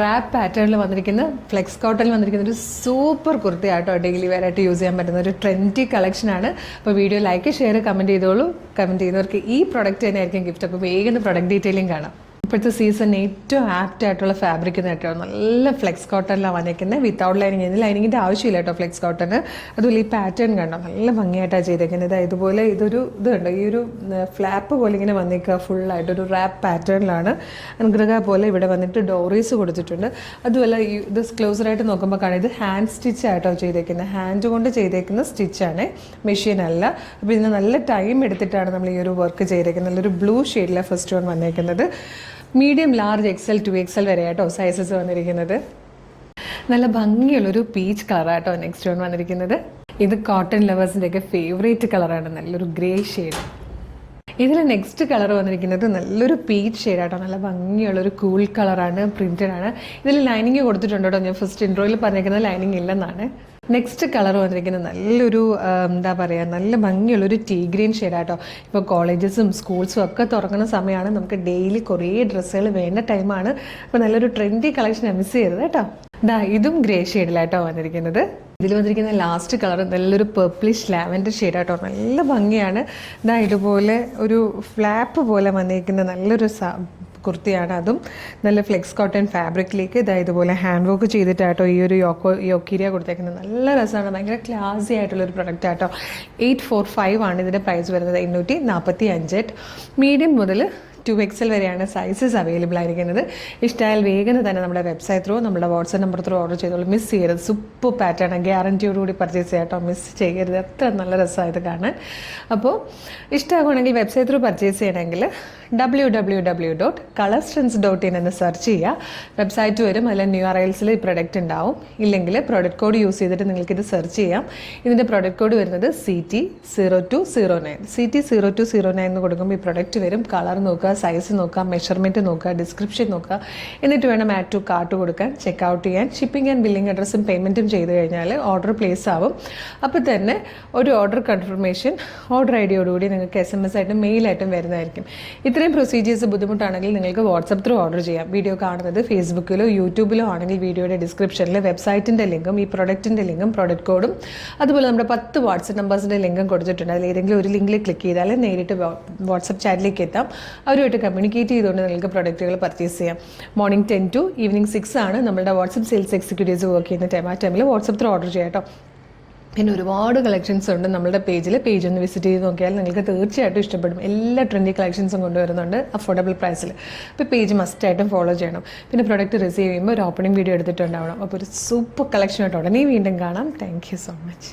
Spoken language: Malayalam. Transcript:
റാപ്പ് പാറ്റേണിൽ വന്നിരിക്കുന്ന ഫ്ലെക്സ് കോട്ടണിൽ വന്നിരിക്കുന്ന ഒരു സൂപ്പർ കുർത്തിയാട്ടോ. ഡെയിലി വെയർ ആയിട്ട് യൂസ് ചെയ്യാൻ പറ്റുന്ന ഒരു ട്രെൻഡി കളക്ഷനാണ്. അപ്പോൾ വീഡിയോ ലൈക്ക് ഷെയർ കമൻറ്റ് ചെയ്തോളൂ. കമൻറ്റ് ചെയ്യുന്നവർക്ക് ഈ പ്രൊഡക്റ്റ് തന്നെ ആയിരിക്കും ഗിഫ്റ്റ്. അപ്പോൾ വേഗം പ്രൊഡക്റ്റ് ഡീറ്റെയിലിംഗ് കാണാം. ഇപ്പോഴത്തെ സീസൺ ഏറ്റവും ആപ്റ്റ് ആയിട്ടുള്ള ഫാബ്രിക് കേട്ടോ. നല്ല ഫ്ലെക്സ് കോട്ടണിലാണ് വന്നിരിക്കുന്നത്. Without lining. ഇതിന് ലൈനിങ്ങിൻ്റെ ആവശ്യമില്ല കേട്ടോ ഫ്ലെക്സ് കോട്ടണ്. അതുപോലെ ഈ പാറ്റേൺ കണ്ടോ, നല്ല ഭംഗിയായിട്ടാണ് ചെയ്തേക്കുന്നത്. ഇതുപോലെ ഇത് കണ്ടോ, ഈ ഒരു ഫ്ലാപ്പ് പോലെ ഇങ്ങനെ വന്നിരിക്കുക. ഫുള്ളായിട്ടൊരു റാപ്പ് പാറ്റേണിലാണ്. അനുഗ്രഹ പോലെ ഇവിടെ വന്നിട്ട് ഡോറീസ് കൊടുത്തിട്ടുണ്ട്. അതുപോലെ ഇത് ക്ലോസറായിട്ട് നോക്കുമ്പോൾ കാണാം, ഇത് ഹാൻഡ് സ്റ്റിച്ച് ആയിട്ടോ ചെയ്തേക്കുന്നത്. ഹാൻഡ് കൊണ്ട് ചെയ്തേക്കുന്ന സ്റ്റിച്ചാണ്, മെഷീൻ അല്ല. അപ്പോൾ ഇതിന് നല്ല ടൈം എടുത്തിട്ടാണ് നമ്മൾ ഈ ഒരു വർക്ക് ചെയ്തേക്കുന്നത്. നല്ലൊരു ബ്ലൂ ഷെയ്ഡിലാണ് ഫസ്റ്റ് വൺ വന്നേക്കുന്നത്. മീഡിയം, ലാർജ്, XL, 2XL വരെ ആട്ടോ സൈസസ് വന്നിരിക്കുന്നത്. നല്ല ഭംഗിയുള്ളൊരു പീച്ച് കളറാട്ടോ നെക്സ്റ്റ് വൺ വന്നിരിക്കുന്നത്. ഇത് കോട്ടൺ ലവേഴ്സിൻ്റെയൊക്കെ ഫേവറേറ്റ് കളറാണ്, നല്ലൊരു ഗ്രേ ഷെയ്ഡ്. ഇതിൽ നെക്സ്റ്റ് കളർ വന്നിരിക്കുന്നത് നല്ലൊരു പീച്ച് ഷെയ്ഡാട്ടോ. നല്ല ഭംഗിയുള്ളൊരു കൂൾ കളറാണ്, പ്രിൻറ്റഡ് ആണ്. ഇതിൽ ലൈനിങ് കൊടുത്തിട്ടുണ്ട് കേട്ടോ. ഞാൻ ഫസ്റ്റ് ഇൻട്രോയിൽ പറഞ്ഞിരിക്കുന്നത് ലൈനിങ് ഇല്ലെന്നാണ്. നെക്സ്റ്റ് കളർ വന്നിരിക്കുന്നത് നല്ലൊരു എന്താ പറയുക, നല്ല ഭംഗിയുള്ളൊരു ടീ ഗ്രീൻ ഷെയ്ഡാട്ടോ. ഇപ്പോൾ കോളേജസും സ്കൂൾസും ഒക്കെ തുറങ്ങുന്ന സമയമാണ്. നമുക്ക് ഡെയിലി കുറേ ഡ്രസ്സുകൾ വേണ്ട ടൈമാണ്. അപ്പോൾ നല്ലൊരു ട്രെൻഡി കളക്ഷൻ മിസ് ചെയ്തത് കേട്ടോ. ഇതും ഗ്രേ ഷെയ്ഡിലായിട്ടോ വന്നിരിക്കുന്നത്. ഇതിൽ വന്നിരിക്കുന്ന ലാസ്റ്റ് കളർ നല്ലൊരു പർപ്പിളിഷ് ലാവൻഡർ ഷെയ്ഡാട്ടോ. നല്ല ഭംഗിയാണ്. ഇതുപോലെ ഒരു ഫ്ലാപ്പ് പോലെ വന്നിരിക്കുന്ന നല്ലൊരു കുർത്തിയാണ്. അതും നല്ല ഫ്ലെക്സ് കോട്ടൺ ഫാബ്രിക്കിലേക്ക് ഇതുപോലെ ഹാൻഡ് വർക്ക് ചെയ്തിട്ടാട്ടോ ഈ ഒരു യോക്കീരിയ കൊടുത്തേക്കുന്നത്. നല്ല രസമാണ്, ഭയങ്കര ക്ലാസി ആയിട്ടുള്ളൊരു പ്രൊഡക്റ്റ് ആട്ടോ. 845 ആണ് ഇതിൻ്റെ പ്രൈസ് വരുന്നത്. 845. മീഡിയം മുതൽ 2XL വരെയാണ് സൈസസ് അവൈലബിൾ ആയിരിക്കുന്നത്. ഇഷ്ടമായാൽ വേഗം തന്നെ നമ്മുടെ വെബ്സൈറ്റ് ത്രൂ, നമ്മുടെ വാട്സ്ആപ്പ് നമ്പർ ത്രൂ ഓർഡർ ചെയ്തോളൂ. മിസ് ചെയ്യരുത്. സൂപ്പർ പാറ്റേൺ, ഗ്യാരൻറ്റിയോടുകൂടി പർച്ചേസ് ചെയ്യാം കേട്ടോ. മിസ് ചെയ്യരുത്. എത്ര നല്ല രസമായത് കാണാൻ. അപ്പോൾ ഇഷ്ടമാകുകയാണെങ്കിൽ വെബ്സൈറ്റ് ത്രൂ പർച്ചേസ് ചെയ്യണമെങ്കിൽ www.colorstrends.in എന്ന് സെർച്ച് ചെയ്യുക. വെബ്സൈറ്റ് വരും. അതിൽ URLസിൽ ഈ പ്രൊഡക്റ്റ് ഉണ്ടാവും. ഇല്ലെങ്കിൽ പ്രൊഡക്റ്റ് കോഡ് യൂസ് ചെയ്തിട്ട് നിങ്ങൾക്കിത് സെർച്ച് ചെയ്യാം. ഇതിൻ്റെ പ്രൊഡക്റ്റ് കോഡ് വരുന്നത് CT0209. CT0209 എന്ന് കൊടുക്കുമ്പോൾ ഈ പ്രൊഡക്റ്റ് വരും. കളർ നോക്കുക, സൈസ് നോക്കുക, മെഷർമെൻറ്റ് നോക്കുക, ഡിസ്ക്രിപ്ഷൻ നോക്കുക. എന്നിട്ട് വേണം ആഡ് ടു കാർട്ട് കൊടുക്കാൻ, ചെക്ക് ചെയ്യാൻ. ഷിപ്പിംഗ് ആൻഡ് ബില്ലിംഗ് അഡ്രസ്സും പേയ്മെൻറ്റും ചെയ്ത് കഴിഞ്ഞാൽ ഓർഡർ പ്ലേസ് ആവും. അപ്പോൾ തന്നെ ഒരു ഓർഡർ കൺഫർമേഷൻ ഓർഡർ ID-യോടുകൂടി നിങ്ങൾക്ക് SMS ആയിട്ടും മെയിലായിട്ടും വരുന്നതായിരിക്കും. ഇത്രയും പ്രൊസീജിയേഴ്സ് ബുദ്ധിമുട്ടാണെങ്കിൽ നിങ്ങൾക്ക് വാട്സപ്പ് ത്രൂ ഓർഡർ ചെയ്യാം. വീഡിയോ കാണുന്നത് ഫേസ്ബുക്കിലോ യൂട്യൂബിലോ ആണെങ്കിൽ വീഡിയോയുടെ ഡിസ്ക്രിപ്ഷനിൽ വെബ്സൈറ്റിൻ്റെ ലിങ്കും ഈ പ്രൊഡക്റ്റിൻ്റെ ലിങ്കും പ്രൊഡക്റ്റ് കോഡും അതുപോലെ നമ്മുടെ 10 വാട്സപ്പ് നമ്പേഴ്സിൻ്റെ ലിങ്കും കൊടുത്തിട്ടുണ്ട്. അതിൽ ഏതെങ്കിലും ഒരു ലിങ്കിൽ ക്ലിക്ക് ചെയ്താൽ നേരിട്ട് വാട്സപ്പ് ചാറ്റിലേക്ക് എത്താം. അവരുമായിട്ട് കമ്മ്യൂണിക്കേറ്റ് ചെയ്തുകൊണ്ട് നിങ്ങൾക്ക് പ്രൊഡക്റ്റുകൾ പർച്ചേസ് ചെയ്യാം. മോർണിംഗ് 10 to ഈവനിങ് 6 ആണ് നമ്മുടെ വാട്സപ്പ് സെയിൽസ് എക്സിക്യൂട്ടീവ്സ് വർക്ക് ചെയ്യുന്ന ടൈം. ആ ടൈമിൽ വാട്സപ്പ് ത്രൂ ഓർഡർ ചെയ്യാം കേട്ടോ. പിന്നെ ഒരുപാട് കളക്ഷൻസ് ഉണ്ട് നമ്മുടെ പേജ് ഒന്ന് വിസിറ്റ് ചെയ്ത് നോക്കിയാൽ നിങ്ങൾക്ക് തീർച്ചയായിട്ടും ഇഷ്ടപ്പെടും. എല്ലാ ട്രെൻഡി കളക്ഷൻസും കൊണ്ടുവരുന്നുണ്ട് അഫോർഡബിൾ പ്രൈസിൽ. അപ്പോൾ പേജ് മസ്റ്റായിട്ടും ഫോളോ ചെയ്യണം. പിന്നെ പ്രൊഡക്റ്റ് റിസീവ് ചെയ്യുമ്പോൾ ഒരു ഓപ്പണിംഗ് വീഡിയോ എടുത്തിട്ടുണ്ടാവണം. അപ്പോൾ ഒരു സൂപ്പർ കളക്ഷൻ ആയിട്ട് ഉടനെ വീണ്ടും കാണാം. Thank you so much.